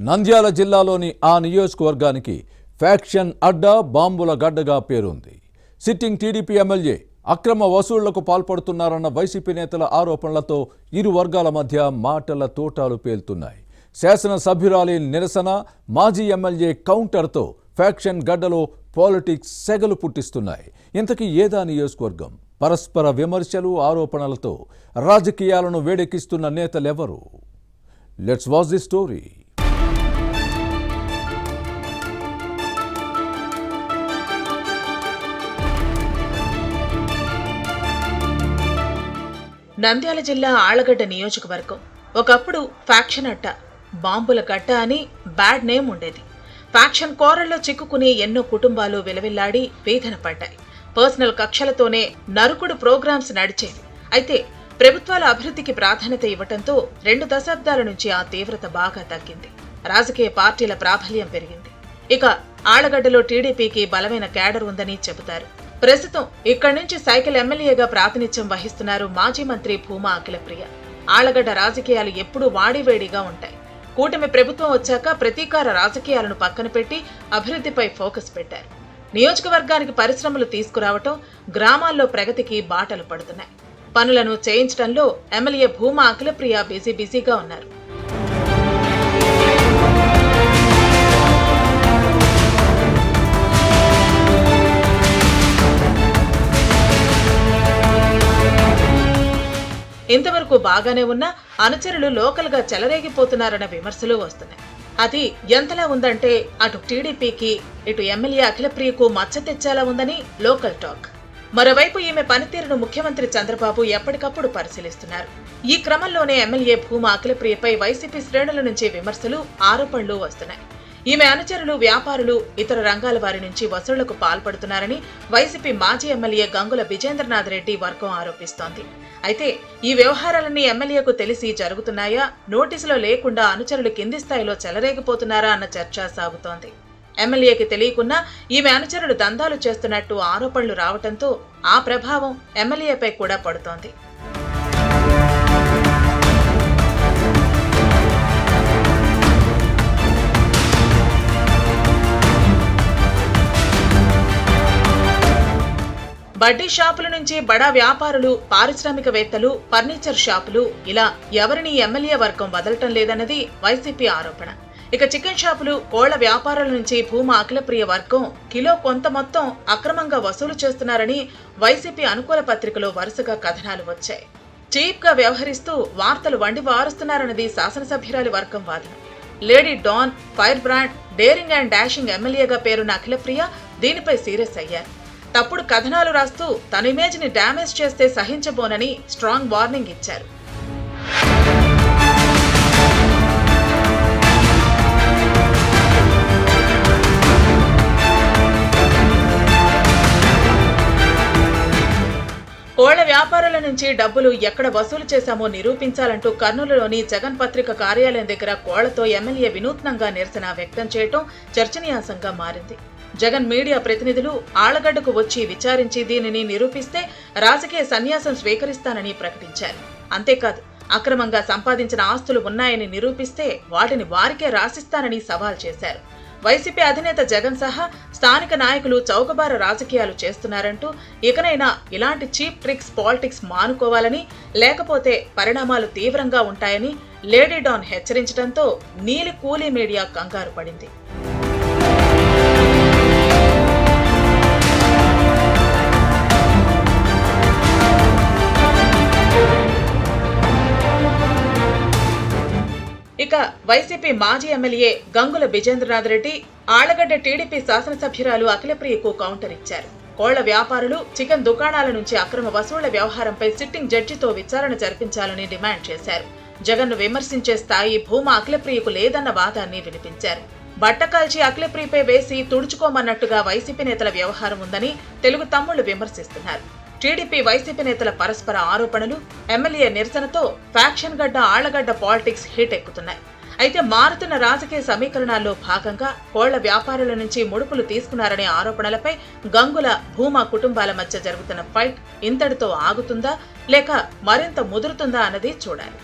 నంద్యాల జిల్లాలోని ఆ నియోజకవర్గానికి ఫ్యాక్షన్ అడ్డా బాంబుల గడ్డగా పేరుంది. సిట్టింగ్ టీడీపీ ఎమ్మెల్యే అక్రమ వసూళ్లకు పాల్పడుతున్నారన్న వైసీపీ నేతల ఆరోపణలతో ఇరు వర్గాల మధ్య మాటల తోటాలు పేలుతున్నాయి. శాసనసభ్యురాలి నిరసన, మాజీ ఎమ్మెల్యే కౌంటర్తో ఫ్యాక్షన్ గడ్డలో పాలిటిక్స్ సెగలు పుట్టిస్తున్నాయి. ఇంతకీ ఏదా నియోజకవర్గం? పరస్పర విమర్శలు, ఆరోపణలతో రాజకీయాలను వేడెక్కిస్తున్న నేతలెవరు? Let's watch the story. Nandyal జిల్లా ఆళ్లగడ్డ నియోజకవర్గం ఒకప్పుడు ఫ్యాక్షన్ అడ్డ, బాంబుల గడ్డ అని బ్యాడ్ నేమ్ ఉండేది. ఫ్యాక్షన్ కోరల్లో చిక్కుకుని ఎన్నో కుటుంబాలు విలవిల్లాడి వీధన పడ్డాయి. పర్సనల్ కక్షలతోనే నరుకుడు ప్రోగ్రామ్స్ నడిచేవి. అయితే ప్రభుత్వాల అభివృద్ధికి ప్రాధాన్యత ఇవ్వటంతో 2 దశాబ్దాల నుంచి ఆ తీవ్రత బాగా తగ్గింది. రాజకీయ పార్టీల ప్రాబల్యం పెరిగింది. ఇక ఆళ్లగడ్డలో టీడీపీకి బలమైన క్యాడర్ ఉందని చెబుతారు. ప్రస్తుతం ఇక్కడి నుంచి సైకిల్ ఎమ్మెల్యేగా ప్రాతినిధ్యం వహిస్తున్నారు మాజీ మంత్రి భూమా అఖిలప్రియ. ఆళ్లగడ్డ రాజకీయాలు ఎప్పుడూ వాడివేడిగా ఉంటాయి. కూటమి ప్రభుత్వం వచ్చాక ప్రతీకార రాజకీయాలను పక్కన పెట్టి అభివృద్ధిపై ఫోకస్ పెట్టారు. నియోజకవర్గానికి పరిశ్రమలు తీసుకురావటం, గ్రామాల్లో ప్రగతికి బాటలు పడుతున్నాయి. పనులను చేయించడంలో ఎమ్మెల్యే భూమా అఖిలప్రియ బిజీగా ఉన్నారు. ఇంతవరకు బాగానే ఉన్న అనుచరులు లోకల్ గా చెలరేగిపోతున్నారన్న విమర్శలు వస్తున్నాయి. అది ఎంతలా ఉందంటే అటు టీడీపీకి, ఇటు ఎమ్మెల్యే అఖిలప్రియకు మచ్చ తెచ్చేలా ఉందని లోకల్ టాక్. మరోవైపు ఈమె పనితీరును ముఖ్యమంత్రి చంద్రబాబు ఎప్పటికప్పుడు పరిశీలిస్తున్నారు. ఈ క్రమంలోనే ఎమ్మెల్యే భూమా అఖిలప్రియపై వైసీపీ శ్రేణుల నుంచి విమర్శలు, ఆరోపణలు వస్తున్నాయి. ఈమె అనుచరులు, వ్యాపారులు, ఇతర రంగాల వారి నుంచి వసూళ్లకు పాల్పడుతున్నారని వైసీపీ మాజీ ఎమ్మెల్యే గంగుల విజేంద్రనాథ్ రెడ్డి వర్గం ఆరోపిస్తోంది. అయితే ఈ వ్యవహారాలన్నీ ఎమ్మెల్యేకు తెలిసి జరుగుతున్నాయా, నోటీసులో లేకుండా అనుచరులు కింది స్థాయిలో చెలరేగిపోతున్నారా అన్న చర్చ సాగుతోంది. ఎమ్మెల్యేకి తెలియకున్నా ఈమె అనుచరులు దందాలు చేస్తున్నట్టు ఆరోపణలు రావడంతో ఆ ప్రభావం ఎమ్మెల్యేపై కూడా పడుతోంది. బడ్డీ షాపుల నుంచి బడా వ్యాపారులు, పారిశ్రామికవేత్తలు, ఫర్నిచర్ షాపులు, ఇలా ఎవరిని ఎమ్మెల్యే వర్గం వదలటం లేదన్నది వైసీపీ ఆరోపణ. ఇక చికెన్ షాపులు, కోళ్ల వ్యాపారుల నుంచి భూమా అఖిలప్రియ వర్గం కిలో కొంత మొత్తం అక్రమంగా వసూలు చేస్తున్నారని వైసీపీ అనుకూల పత్రికలో వరుసగా కథనాలు వచ్చాయి. చీప్ గా వ్యవహరిస్తూ వార్తలు వండి వారుస్తున్నారన్నది శాసనసభ్యురాలి వర్గం వాదన. Lady don, fire brand, daring and dashing ఎమ్మెల్యేగా పేరున్న అఖిలప్రియ దీనిపై సీరియస్ అయ్యారు. తప్పుడు కథనాలు రాస్తూ తన ఇమేజ్ ని డ్యామేజ్ చేస్తే సహించబోనని స్ట్రాంగ్ వార్నింగ్ ఇచ్చారు. కోళ్ల వ్యాపారుల నుంచి డబ్బులు ఎక్కడ వసూలు చేశామో నిరూపించాలంటూ కర్నూలులోని జగన్ పత్రిక కార్యాలయం దగ్గర కోళ్లతో ఎమ్మెల్యే వినూత్నంగా నిరసన వ్యక్తం చేయటం చర్చనీయాంశంగా మారింది. జగన్ మీడియా ప్రతినిధులు ఆళ్లగడ్డకు వచ్చి విచారించి దీనిని నిరూపిస్తే రాజకీయ సన్యాసం స్వీకరిస్తానని ప్రకటించారు. అంతేకాదు, అక్రమంగా సంపాదించిన ఆస్తులు ఉన్నాయని నిరూపిస్తే వాటిని వారికే రాసిస్తానని సవాల్ చేశారు. వైసీపీ అధినేత జగన్ సహా స్థానిక నాయకులు చౌకబార రాజకీయాలు చేస్తున్నారంటూ ఇకనైనా ఇలాంటి చీప్ ట్రిక్స్ పాలిటిక్స్ మానుకోవాలని, లేకపోతే పరిణామాలు తీవ్రంగా ఉంటాయని లేడీ డాన్ హెచ్చరించడంతో నీలి కూలీ మీడియా కంగారు పడింది. ఇక వైసీపీ మాజీ ఎమ్మెల్యే గంగుల విజేంద్రనాథ్ రెడ్డి ఆళ్లగడ్డ టీడీపీ శాసనసభ్యురాలు అఖిలప్రియకు కౌంటర్ ఇచ్చారు. కోళ్ల వ్యాపారులు, చికెన్ దుకాణాల నుంచి అక్రమ వసూళ్ల వ్యవహారంపై సిట్టింగ్ జడ్జితో విచారణ జరిపించాలని డిమాండ్ చేశారు. జగన్ను విమర్శించే స్థాయి భూమా అఖిలప్రియకు లేదన్న వాదాన్ని వినిపించారు. బట్టకాల్చి అఖిలప్రియపై వేసి తుడుచుకోమన్నట్టుగా వైసీపీ నేతల వ్యవహారం ఉందని తెలుగు తమ్ముళ్లు విమర్శిస్తున్నారు. టీడీపీ, వైసీపీ నేతల పరస్పర ఆరోపణలు, ఎమ్మెల్యే నిరసనతో ఫ్యాక్షన్ గడ్డ, ఆళ్లగడ్డ పాలిటిక్స్ హీట్ ఎక్కుతున్నాయి. అయితే మారుతున్న రాజకీయ సమీకరణాల్లో భాగంగా కోళ్ల వ్యాపారుల నుంచి ముడుపులు తీసుకున్నారనే ఆరోపణలపై గంగుల, భూమా కుటుంబాల మధ్య జరుగుతున్న ఫైట్ ఇంతటితో ఆగుతుందా లేక మరింత ముదురుతుందా అన్నది చూడాలి.